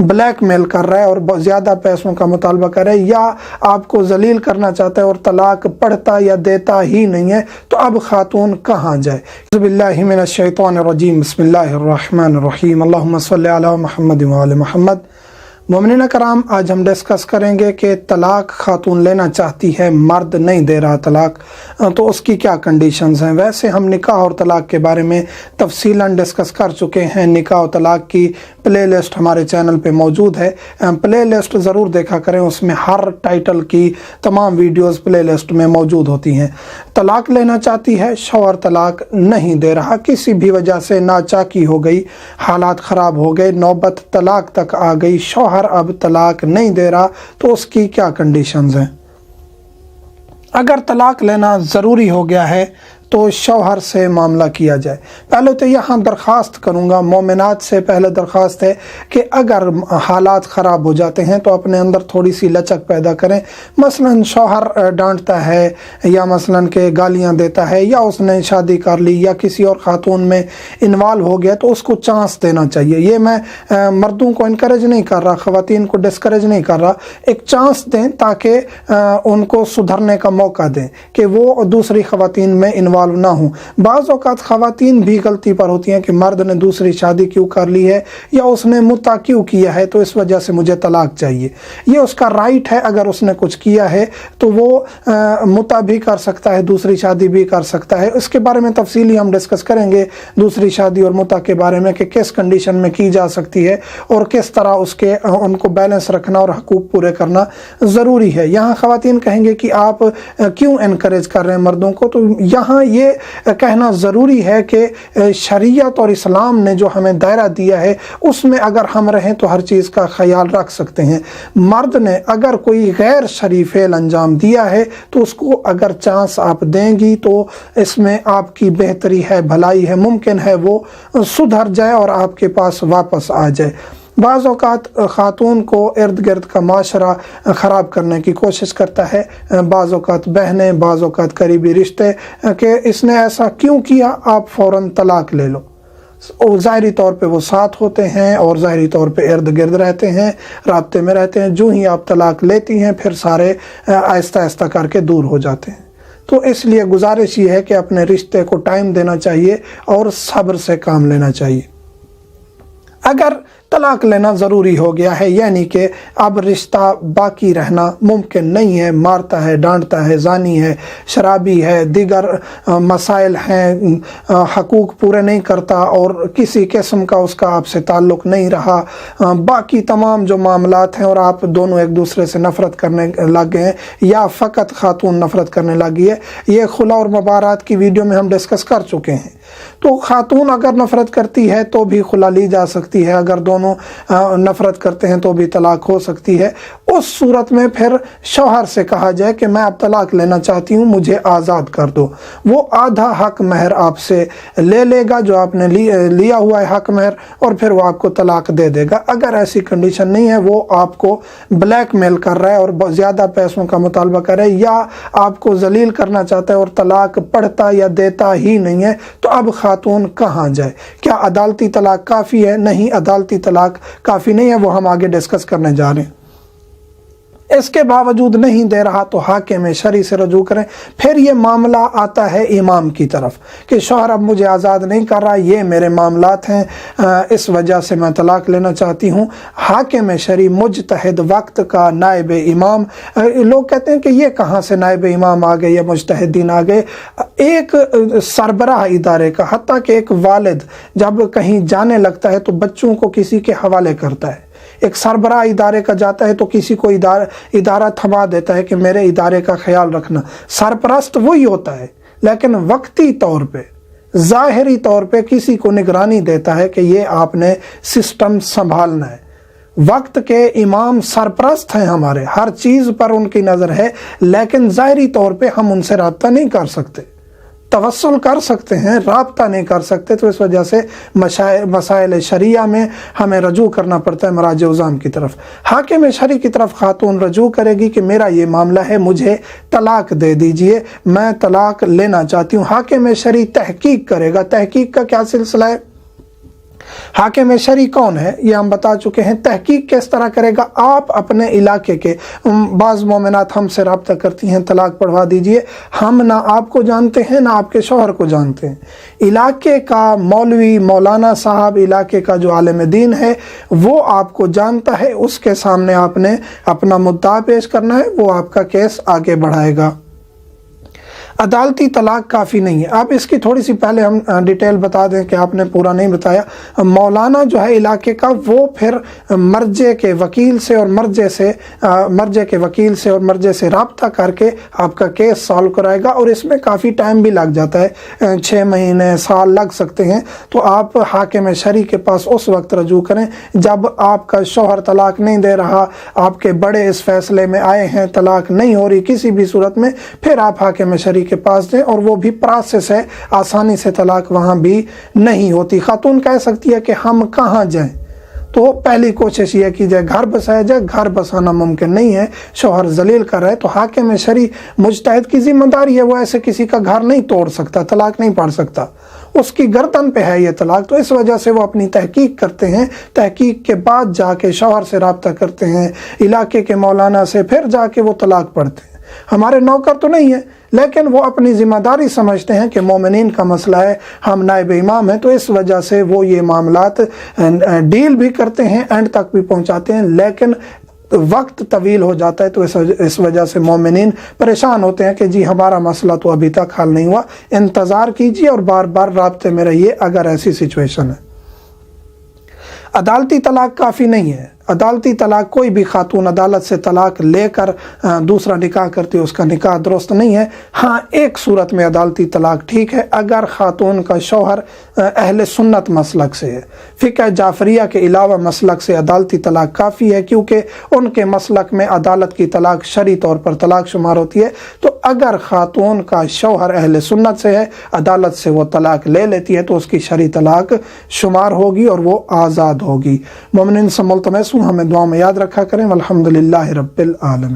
Black male कर रहा है और बहुत ज़्यादा पैसों का मुतालबा कर रहा है या आपको जलील करना चाहता है और तलाक पढ़ता या देता ही नहीं है, तो अब खातून कहाँ जाए। बिस्मिल्लाहि मिनश शैतानिर रजीम, बिस्मिल्लाहिर रहमानिर रहीम, अल्लाहुम्मा सल्लि अला मुहम्मद व आले मुहम्मद। मोमिनीन कराम, आज हम डिस्कस करेंगे कि तलाक खातून लेना चाहती है, मर्द नहीं दे रहा तलाक, तो उसकी क्या कंडीशंस हैं। वैसे हम निकाह और तलाक के बारे में तफसीलन डिस्कस कर चुके हैं। निकाह और तलाक की प्ले लिस्ट हमारे चैनल पे मौजूद है, प्ले लिस्ट ज़रूर देखा करें, उसमें हर टाइटल की तमाम वीडियोस प्ले लिस्ट में मौजूद होती हैं। तलाक लेना चाहती है, शौहर तलाक नहीं दे रहा, किसी भी वजह से नाचाकी हो गई, हालात ख़राब हो गए, नौबत तलाक तक आ गई, शौहर अब तलाक नहीं दे रहा, तो उसकी क्या कंडीशंस हैं। अगर तलाक लेना ज़रूरी हो गया है तो शौहर से मामला किया जाए। पहले तो यहाँ दरख्वास्त करूँगा, मोमिनात से पहले दरख्वास्त है कि अगर हालात ख़राब हो जाते हैं तो अपने अंदर थोड़ी सी लचक पैदा करें। मसलन शौहर डांटता है या मसलन के गालियाँ देता है या उसने शादी कर ली या किसी और ख़ातून में इन्वॉल्व हो गया, तो उसको चांस देना चाहिए। ये मैं मर्दों को इनकरेज नहीं कर रहा, ख़वातीन को डिस्करेज नहीं कर रहा, एक चांस दें ताकि उनको सुधरने का मौका दें कि वो दूसरी ख़वातीन में इन्वॉल्व ना हो। बाज़ औक़ात ख़वातीन भी गलती पर होती हैं कि मर्द ने दूसरी शादी क्यों कर ली है या उसने मुता क्यों किया है, तो इस वजह से मुझे तलाक चाहिए। ये उसका राइट है, अगर उसने कुछ किया है तो वो मुता भी कर सकता है, दूसरी शादी भी कर सकता है। इसके बारे में तफसीली हम डिस्कस करेंगे, दूसरी शादी और मुता के बारे में कि किस कंडीशन में की जा सकती है और किस तरह उनको बैलेंस रखना और हकूक़ पूरे करना ज़रूरी है। यहाँ ख़वातीन कहेंगे कि आप क्यों इनकरेज कर रहे हैं मर्दों को, तो यहाँ ये कहना ज़रूरी है कि शरीयत और इस्लाम ने जो हमें दायरा दिया है उसमें अगर हम रहें तो हर चीज़ का ख्याल रख सकते हैं। मर्द ने अगर कोई गैर शरीफ फेल अंजाम दिया है तो उसको अगर चांस आप देंगी तो इसमें आपकी बेहतरी है, भलाई है, मुमकिन है वो सुधर जाए और आपके पास वापस आ जाए। बाज़ औक़ात ख़ातून को इर्द गिर्द का माशरा ख़राब करने की कोशिश करता है, बाज़ औक़ात बहनें, बाज़ औक़ात करीबी रिश्ते, कि इसने ऐसा क्यों किया, आप फ़ौरन तलाक ले लो। और ज़ाहिरी तौर पे वो साथ होते हैं और ज़ाहिरी तौर पे इर्द गिर्द रहते हैं, राब्ते में रहते हैं। जो ही आप तलाक लेती हैं फिर सारे आहिस्ता आहिस्ता करके दूर हो जाते हैं। तो इसलिए गुजारिश ये है कि अपने रिश्ते को टाइम देना चाहिए और सब्र से काम लेना चाहिए। अगर तलाक लेना ज़रूरी हो गया है, यानी कि अब रिश्ता बाकी रहना मुमकिन नहीं है, मारता है, डांटता है, जानी है, शराबी है, दीगर मसाइल हैं, हकूक़ पूरे नहीं करता और किसी किस्म का उसका आपसे ताल्लुक़ नहीं रहा, बाकी तमाम जो मामलात हैं और आप दोनों एक दूसरे से नफ़रत करने लग गए हैं या फ़कत खातून नफ़रत करने लगी है, ये खुला और मुबारात की वीडियो में हम डिस्कस कर चुके हैं। तो खातून अगर नफ़रत करती है तो भी खुला ली जा सकती है, अगर दोनों नफ़रत करते हैं तो भी तलाक हो सकती है। उस सूरत में फिर शौहर से कहा जाए कि मैं अब तलाक लेना चाहती हूँ, मुझे आज़ाद कर दो। वो आधा हक महर आपसे ले लेगा जो आपने लिया हुआ है हक महर, और फिर वो आपको तलाक दे देगा। अगर ऐसी कंडीशन नहीं है, वो आपको ब्लैक मेल कर रहा है और बहुत ज़्यादा पैसों का मुतालबा कर रहा है या आपको जलील करना चाहता है और तलाक पढ़ता या देता ही नहीं है, तो अब खातून कहाँ जाए। क्या अदालती तलाक काफ़ी है? नहीं, अदालती तलाक काफ़ी नहीं है, वो हम आगे डिस्कस करने जा रहे हैं। इसके बावजूद नहीं दे रहा तो हाकिम शरी से रजू करें। फिर ये मामला आता है इमाम की तरफ कि शौहर अब मुझे आज़ाद नहीं कर रहा, ये मेरे मामलात हैं, इस वजह से मैं तलाक लेना चाहती हूँ। हाकिम शरी मुजतहिद वक्त का नायब इमाम, लोग कहते हैं कि ये कहाँ से नायब इमाम आ गए या मुजतहिदीन आ गए। एक सरबराह इदारे का, हत्ता कि एक वालिद जब कहीं जाने लगता है तो बच्चों को किसी के हवाले करता है। एक सरबराह इदारे का जाता है तो किसी को इदारा थमा देता है कि मेरे इदारे का ख्याल रखना। सरपरस्त वही होता है, लेकिन वक्ती तौर पे, ज़ाहिरी तौर पे किसी को निगरानी देता है कि ये आपने सिस्टम संभालना है। वक्त के इमाम सरपरस्त हैं हमारे, हर चीज़ पर उनकी नज़र है, लेकिन ज़ाहिरी तौर पे हम उनसे रब्ता नहीं कर सकते। तवस्सुल कर सकते हैं, राब्ता नहीं कर सकते। तो इस वजह से मसाइल शरिया में हमें रजू करना पड़ता है मराज उज़ाम की तरफ। हाकिम शरी की तरफ खातून रजू करेगी कि मेरा ये मामला है, मुझे तलाक दे दीजिए, मैं तलाक लेना चाहती हूँ। हाकिम शरी तहकीक करेगा। तहकीक का क्या सिलसिला है? हाकिम शरी कौन है ये हम बता चुके हैं। तहकीक किस तरह करेगा, आप अपने इलाके के बाज़ मोमिनात हमसे रब्ता करती हैं तलाक पढ़वा दीजिए, हम ना आपको जानते हैं ना आपके शौहर को जानते हैं। इलाके का मौलवी मौलाना साहब, इलाके का जो आलिम दीन है वो आपको जानता है, उसके सामने आपने अपना मुद्दा पेश करना है, वो आपका केस आगे बढ़ाएगा। अदालती तलाक काफ़ी नहीं है। अब इसकी थोड़ी सी पहले हम डिटेल बता दें कि आपने पूरा नहीं बताया। मौलाना जो है इलाके का वो फिर मर्जे के वकील से और मर्जे और मर्जे से रब्ता करके आपका केस सॉल्व कराएगा, और इसमें काफ़ी टाइम भी लग जाता है, 6 महीने साल लग सकते हैं। तो आप हाकिम शरी के पास उस वक्त रजू करें जब आपका शौहर तलाक नहीं दे रहा, आपके बड़े इस फैसले में आए हैं, तलाक नहीं हो रही किसी भी सूरत में, फिर आप हाकिम शरी के पास दें, और वो भी प्रोसेस है, आसानी से तलाक वहाँ भी नहीं होती। खातून कह सकती है कि हम कहाँ जाएं, तो पहली कोशिश ये की जाए घर बसाया जाए। घर बसाना मुमकिन नहीं है, शौहर जलील कर रहा है, तो हाकिम शरी मुजतहिद की जिम्मेदारी है, वो ऐसे किसी का घर नहीं तोड़ सकता, तलाक नहीं पढ़ सकता, उसकी गर्दन पे है ये तलाक। तो इस वजह से वो अपनी तहकीक करते हैं, तहकीक के बाद जाके शौहर से रब्ता करते हैं, इलाके के मौलाना से, फिर जाके वो तलाक पढ़ते हैं। हमारे नौकर तो नहीं है, लेकिन वो अपनी ज़िम्मेदारी समझते हैं कि मोमिनीन का मसला है, हम नायब इमाम हैं, तो इस वजह से वो ये मामलात डील भी करते हैं, एंड तक भी पहुंचाते हैं, लेकिन वक्त तवील हो जाता है। तो इस वजह से मोमिनीन परेशान होते हैं कि जी हमारा मसला तो अभी तक हल नहीं हुआ। इंतज़ार कीजिए और बार बार राब्ते में रहिए अगर ऐसी सिचुएशन है। अदालती तलाक काफ़ी नहीं है। अदालती तलाक, कोई भी खातून अदालत से तलाक लेकर दूसरा निकाह करती है, उसका निकाह दुरुस्त नहीं है। हाँ, एक सूरत में अदालती तलाक ठीक है, अगर खातून का शौहर अहले सुन्नत मसलक से है, फ़िक़्ह जाफरिया के अलावा मसलक से अदालती तलाक काफ़ी है, क्योंकि उनके मसलक में अदालत की तलाक शरई तौर पर तलाक शुमार होती है। तो अगर खातून का शौहर अहले सुन्नत से है, अदालत से वो तलाक ले लेती है, तो उसकी शरई तलाक शुमार होगी और वो आज़ाद होगी। मोमिनीन से मुल्तमस हूँ, हमें दुआ में याद रखा करें। अल्हम्दुलिल्लाहि रब्बिल आलमीन।